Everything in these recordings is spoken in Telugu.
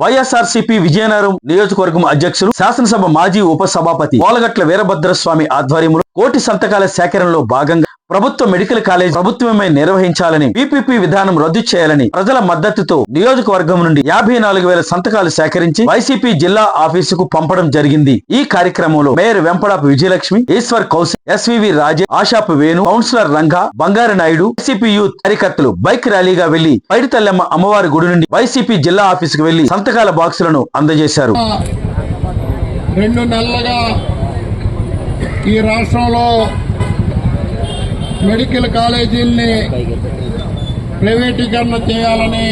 వైఎస్ఆర్సీపీ విజయనగరం నియోజకవర్గం అధ్యక్షులు శాసనసభ మాజీ ఉపసభాపతి పోలగట్ల వీరభద్రస్వామి ఆధ్వర్యంలో కోటి సంతకాల సేకరణలో భాగంగా ప్రభుత్వ మెడికల్ కాలేజ్ ప్రభుత్వమే నిర్వహించాలని పీపీపీ విధానం రద్దు చేయాలని ప్రజల మద్దతుతో నియోజకవర్గం నుండి 54,000 సంతకాలు సేకరించి వైసీపీ జిల్లా ఆఫీసుకు పంపడం జరిగింది. ఈ కార్యక్రమంలో మేయర్ వెంపడాపు విజయలక్ష్మి, ఈశ్వర్ కౌశిక్, ఎస్వివి రాజే, ఆశాపు వేణు, కౌన్సిలర్ రంగా, బంగారు నాయుడు, వైసీపీ యూత్ కార్యకర్తలు బైక్ ర్యాలీగా వెళ్లి పైడితల్లమ్మ అమ్మవారి గుడి నుండి వైసీపీ జిల్లా ఆఫీసుకు వెళ్లి సంతకాల బాక్సులను అందజేశారు. 2 నెలలుగా ఈ రాష్ట్రంలో మెడికల్ కాలేజీల్ని ప్రైవేటీకరణ చేయాలని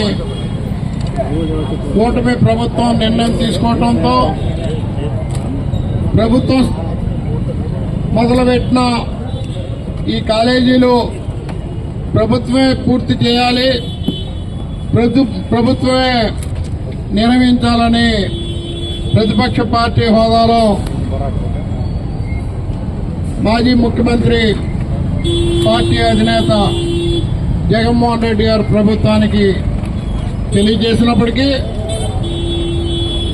కూటమి ప్రభుత్వం నిర్ణయం తీసుకోవడంతో ప్రభుత్వం మొదలుపెట్టిన ఈ కాలేజీలు ప్రభుత్వమే పూర్తి చేయాలి, ప్రభుత్వమే నిర్వహించాలని ప్రతిపక్ష పార్టీ హోదాలో మాజీ ముఖ్యమంత్రి పార్టీ అధినేత జగన్మోహన్ రెడ్డి గారు ప్రభుత్వానికి తెలియజేసినప్పటికీ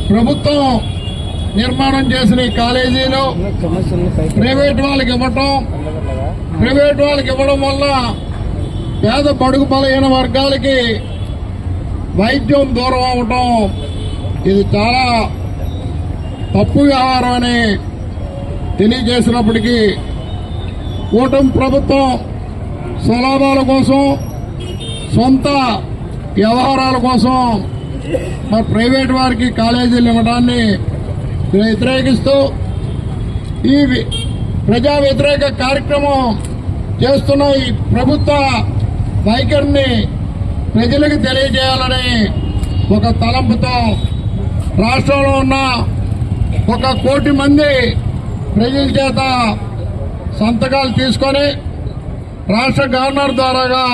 ప్రభుత్వం నిర్మాణం చేసిన ఈ కాలేజీలు ప్రైవేట్ వాళ్ళకి ఇవ్వడం వల్ల పేద బడుగు బలహీన వర్గాలకి వైద్యం దూరం అవటం ఇది చాలా తప్పు వ్యవహారం అని తెలియజేసినప్పటికీ కూటమి ప్రభుత్వం స్వలాభాల కోసం, సొంత వ్యవహారాల కోసం మరి ప్రైవేట్ వారికి కాలేజీలు ఇవ్వడాన్ని వ్యతిరేకిస్తూ ఈ ప్రజా వ్యతిరేక కార్యక్రమం చేస్తున్న ఈ ప్రభుత్వ వైఖరిని ప్రజలకు తెలియజేయాలని ఒక తలంపుతో రాష్ట్రంలో ఉన్న 1 కోటి మంది ప్రజల చేత సంతకాలు తీసుకొని రాష్ట్ర గవర్నర్ ద్వారాగా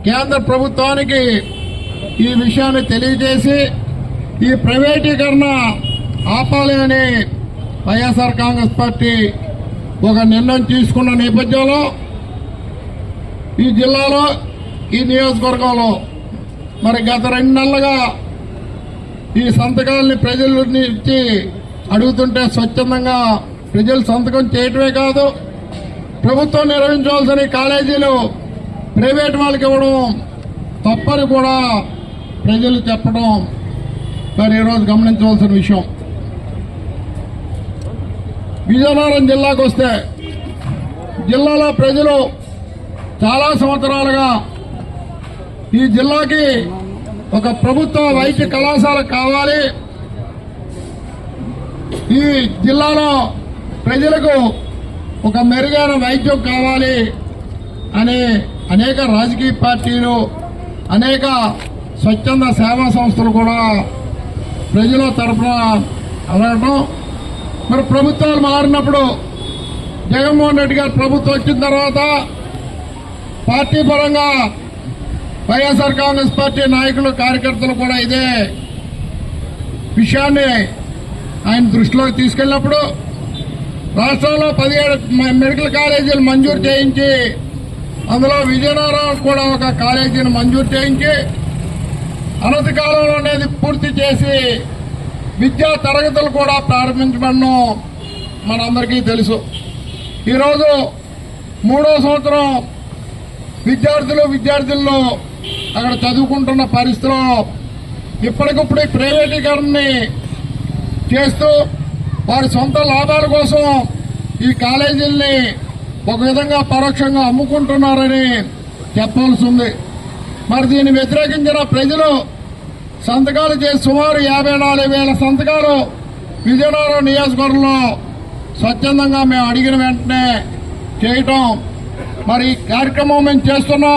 కేంద్ర ప్రభుత్వానికి ఈ విషయాన్ని తెలియజేసి ఈ ప్రైవేటీకరణ ఆపాలి అని వైఎస్ఆర్ కాంగ్రెస్ పార్టీ ఒక నిర్ణయం తీసుకున్న నేపథ్యంలో ఈ జిల్లాలో ఈ నియోజకవర్గంలో మరి గత 2 నెలలుగా ఈ సంతకాలని ప్రజల నుంచి అడుగుతుంటే స్వచ్ఛందంగా ప్రజలు సంతకం చేయటమే కాదు, ప్రభుత్వం నిర్వహించాల్సిన కాలేజీలు ప్రైవేట్ వాళ్ళకి ఇవ్వడం తప్పని కూడా ప్రజలు చెప్పడం మరి ఈరోజు గమనించవలసిన విషయం. విజయనగరం జిల్లాకు వస్తే జిల్లాలో ప్రజలు చాలా సంవత్సరాలుగా ఈ జిల్లాకి ఒక ప్రభుత్వ వైద్య కళాశాల కావాలి, ఈ జిల్లాలో ప్రజలకు ఒక మెరుగైన వైద్యం కావాలి అని అనేక రాజకీయ పార్టీలు, అనేక స్వచ్ఛంద సేవా సంస్థలు కూడా ప్రజల తరఫున అడగటం, మరి ప్రభుత్వాలు మారినప్పుడు జగన్మోహన్ రెడ్డి గారు ప్రభుత్వం వచ్చిన తర్వాత పార్టీ పరంగా వైఎస్ఆర్ కాంగ్రెస్ పార్టీ నాయకులు, కార్యకర్తలు కూడా ఇదే విషయాన్ని ఆయన దృష్టిలోకి తీసుకెళ్లినప్పుడు రాష్ట్రంలో 17 మెడికల్ కాలేజీలు మంజూరు చేయించి అందులో విజయనగరం కూడా ఒక కాలేజీని మంజూరు చేయించి అనతి కాలంలోనేది పూర్తి చేసి విద్యా తరగతులు కూడా ప్రారంభించబడడం మనందరికీ తెలుసు. ఈరోజు 3వ సంవత్సరం విద్యార్థులు అక్కడ చదువుకుంటున్న పరిస్థితిలో ఇప్పటికప్పుడు ప్రైవేటీకరణని చేస్తూ వారి సొంత లాభాల కోసం ఈ కాలేజీల్ని ఒక విధంగా పరోక్షంగా అమ్ముకుంటున్నారని చెప్పాల్సి ఉంది. మరి దీన్ని వ్యతిరేకించిన ప్రజలు సంతకాలు చేసి సుమారు 54,000 సంతకాలు విజయనగరం నియోజకవర్గంలో స్వచ్ఛందంగా మేము అడిగిన వెంటనే చేయటం, మరి ఈ కార్యక్రమం మేము చేస్తున్నా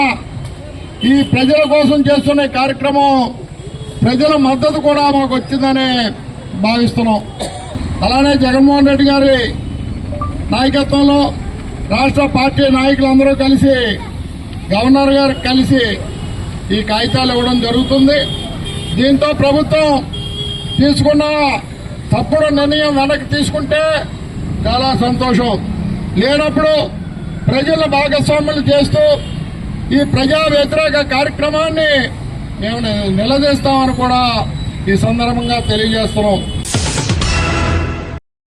ఈ ప్రజల కోసం చేస్తున్న కార్యక్రమం ప్రజల మద్దతు కూడా మాకు వచ్చిందని భావిస్తున్నాం. అలానే జగన్మోహన్ రెడ్డి గారి నాయకత్వంలో రాష్ట్ర పార్టీ నాయకులందరూ కలిసి గవర్నర్ గారు కలిసి ఈ కాగితాలు ఇవ్వడం జరుగుతుంది. దీంతో ప్రభుత్వం తీసుకున్న తప్పుడు నిర్ణయం వెనక్కి తీసుకుంటే చాలా సంతోషం. లేనప్పుడు ప్రజల భాగస్వాములు చేస్తూ ఈ ప్రజా వ్యతిరేక కార్యక్రమాన్ని మేము నిలదీస్తామని కూడా ఈ సందర్భంగా తెలియజేస్తున్నాం.